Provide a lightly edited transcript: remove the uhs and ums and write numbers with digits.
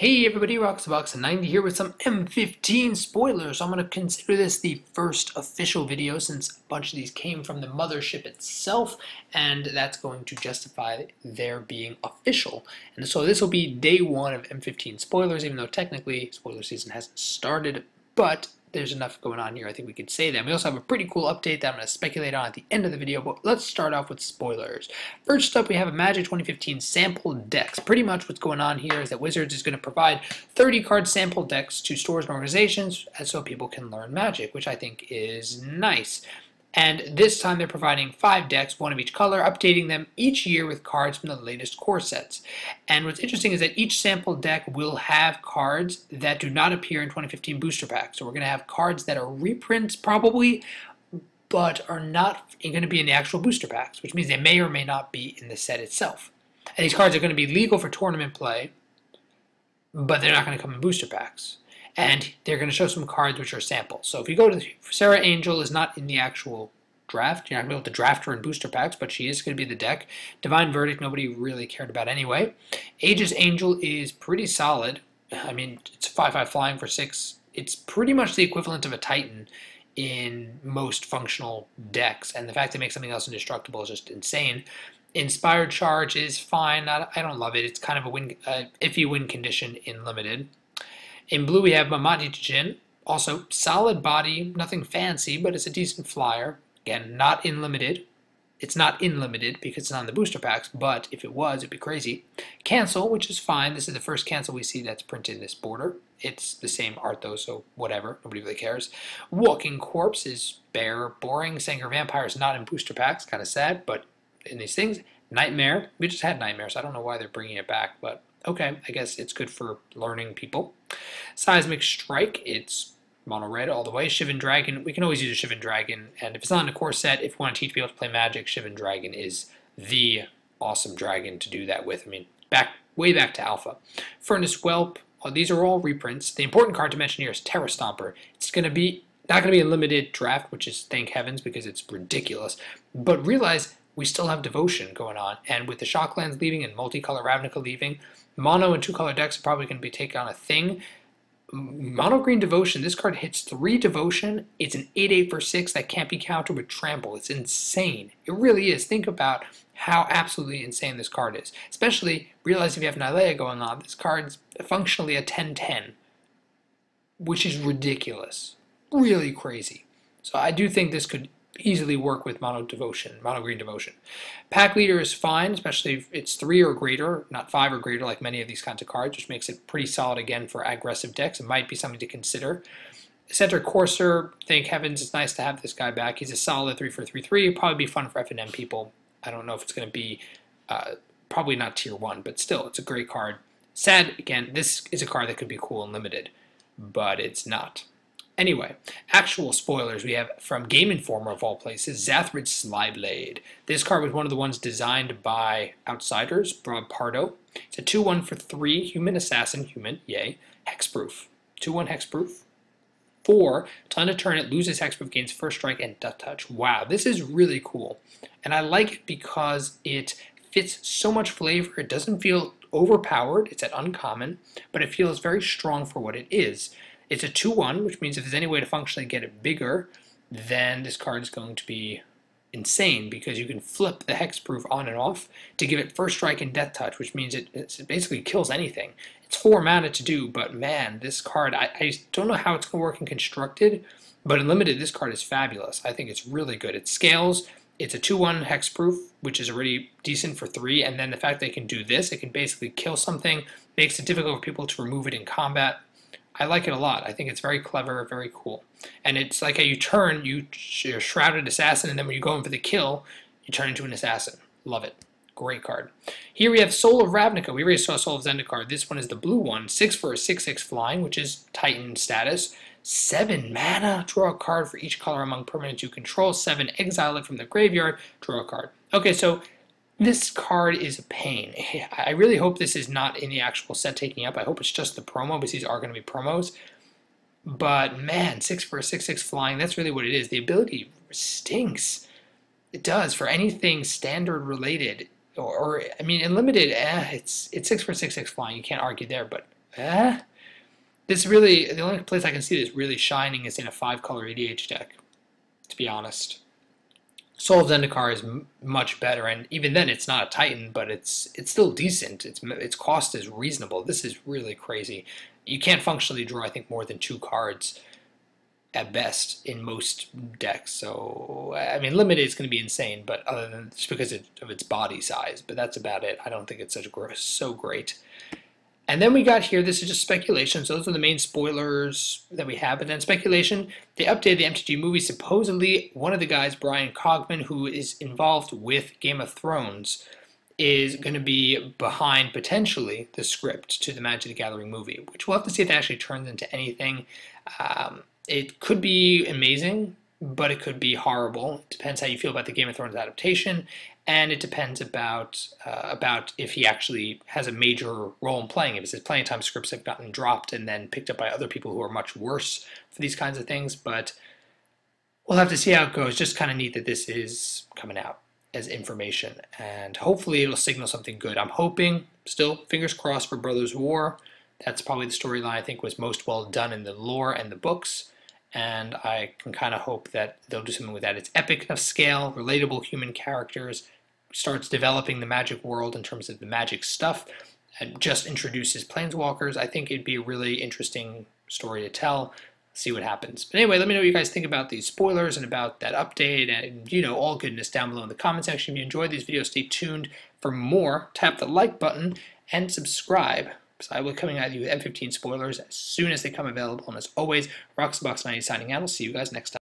Hey everybody, Roxabox90 here with some M15 spoilers. I'm going to consider this the first official video since a bunch of these came from the mothership itself, and that's going to justify their being official. And so this will be day one of M15 spoilers, even though technically spoiler season hasn't started, but there's enough going on here, I think we could say that. We also have a pretty cool update that I'm going to speculate on at the end of the video, but let's start off with spoilers. First up, we have a Magic 2015 sample decks. Pretty much what's going on here is that Wizards is going to provide 30 card sample decks to stores and organizations so people can learn Magic, which I think is nice. And this time they're providing 5 decks, one of each color, updating them each year with cards from the latest core sets. And what's interesting is that each sample deck will have cards that do not appear in 2015 booster packs. So we're going to have cards that are reprints probably, but are not going to be in the actual booster packs, which means they may or may not be in the set itself. And these cards are going to be legal for tournament play, but they're not going to come in booster packs. And they're going to show some cards which are samples. So if you go to Sarah Angel is not in the actual draft. You're not going to be able to draft her in booster packs, but she is going to be the deck. Divine Verdict, nobody really cared about anyway. Aegis Angel is pretty solid. I mean, it's 5/5 flying for 6. It's pretty much the equivalent of a Titan in most functional decks. And the fact that it makes something else indestructible is just insane. Inspired Charge is fine. I don't love it. It's kind of a iffy win condition in Limited. In blue, we have Mamati Jin, also solid body, nothing fancy, but it's a decent flyer. Again, not in limited. It's not in limited because it's not in the booster packs, but if it was, it'd be crazy. Cancel, which is fine. This is the first cancel we see that's printed in this border. It's the same art though, so whatever. Nobody really cares. Walking Corpse is bare, boring. Sanger Vampire is not in booster packs. Kind of sad, but in these things. Nightmare. We just had Nightmare, so I don't know why they're bringing it back, but okay, I guess it's good for learning people. Seismic Strike, it's mono red all the way. Shivan Dragon, we can always use a Shivan Dragon, and if it's not in a core set, if we want to teach people to play Magic, Shivan Dragon is the awesome dragon to do that with. I mean, way back to Alpha. Furnace Whelp, well, these are all reprints. The important card to mention here is Terra Stomper. It's going to be not going to be a limited draft, which is thank heavens because it's ridiculous, but realize we still have Devotion going on, and with the Shocklands leaving and Multicolor Ravnica leaving, mono and 2-color decks are probably going to be taking on a thing. Mono Green Devotion, this card hits 3 Devotion. It's an 8/8 for 6 that can't be countered with Trample. It's insane. It really is. Think about how absolutely insane this card is. Especially, realize if you have Nylea going on, this card's functionally a 10/10, which is ridiculous. Really crazy. So I do think this could easily work with mono green devotion. Pack leader is fine, especially if it's 3 or greater, not 5 or greater like many of these kinds of cards, which makes it pretty solid again for aggressive decks. It might be something to consider. Center Courser, thank heavens, it's nice to have this guy back. He's a solid 3 for 3/3. It'll probably be fun for FNM people. I don't know if it's going to be probably not tier 1, but still, it's a great card. Sad, again, this is a card that could be cool and limited, but it's not. Anyway, actual spoilers we have from Game Informer of all places, Zathrid Slyblade. This card was one of the ones designed by Outsiders, Pardo. It's a 2/1 for 3, human assassin, yay, hexproof. 2/1 hexproof. 4, ton to turn it, loses hexproof, gains first strike and death touch. Wow, this is really cool. And I like it because it fits so much flavor. It doesn't feel overpowered, it's at uncommon, but it feels very strong for what it is. It's a 2/1, which means if there's any way to functionally get it bigger, then this card is going to be insane because you can flip the hexproof on and off to give it first strike and death touch, which means it basically kills anything. It's 4 mana to do, but man, this card, I don't know how it's going to work in Constructed, but in Limited, this card is fabulous. I think it's really good. It scales. It's a 2/1 hexproof, which is already decent for 3, and then the fact that it can do this, it can basically kill something, makes it difficult for people to remove it in combat. I like it a lot. I think it's very clever, very cool. And it's like how you turn, you're Shrouded Assassin, and then when you go in for the kill, you turn into an assassin. Love it. Great card. Here we have Soul of Ravnica. We already saw Soul of Zenda card. This one is the blue one. 6 for a 6/6 flying, which is Titan status. 7 mana. Draw a card for each color among permanents you control. 7, exile it from the graveyard. Draw a card. Okay, so this card is a pain. I really hope this is not in the actual set taking up. I hope it's just the promo, because these are going to be promos. But man, 6 for a 6/6 flying, that's really what it is. The ability stinks. It does for anything standard related. Or I mean, in limited, it's 6 for 6/6 flying. You can't argue there, but This really, the only place I can see this really shining is in a 5-color EDH deck, to be honest. Soul of Zendikar is much better, and even then it's not a Titan, but it's still decent. Its cost is reasonable. This is really crazy. You can't functionally draw, I think, more than 2 cards at best in most decks. So, I mean, limited is going to be insane, but other than just because of its body size, but that's about it. I don't think it's so great. And then we got here, this is just speculation, so those are the main spoilers that we have. But then speculation, they updated the MTG movie. Supposedly, one of the guys, Brian Cogman, who is involved with Game of Thrones, is going to be behind, potentially, the script to the Magic the Gathering movie, which we'll have to see if that actually turns into anything. It could be amazing, but it could be horrible. It depends how you feel about the Game of Thrones adaptation, and it depends about if he actually has a major role in playing it. Because plenty of times scripts have gotten dropped and then picked up by other people who are much worse for these kinds of things, but we'll have to see how it goes. Just kind of neat that this is coming out as information, and hopefully it'll signal something good. I'm hoping, still, fingers crossed for Brothers War. That's probably the storyline I think was most well done in the lore and the books. And I can kind of hope that they'll do something with that. It's epic enough scale, relatable human characters, starts developing the Magic world in terms of the Magic stuff, and just introduces Planeswalkers. I think it'd be a really interesting story to tell. See what happens. But anyway, let me know what you guys think about these spoilers and about that update, and, you know, all goodness down below in the comment section. If you enjoyed these videos, stay tuned for more. Tap the like button and subscribe. So I will be coming at you with M15 spoilers as soon as they come available. And as always, RoxyBox90 signing out. I'll see you guys next time.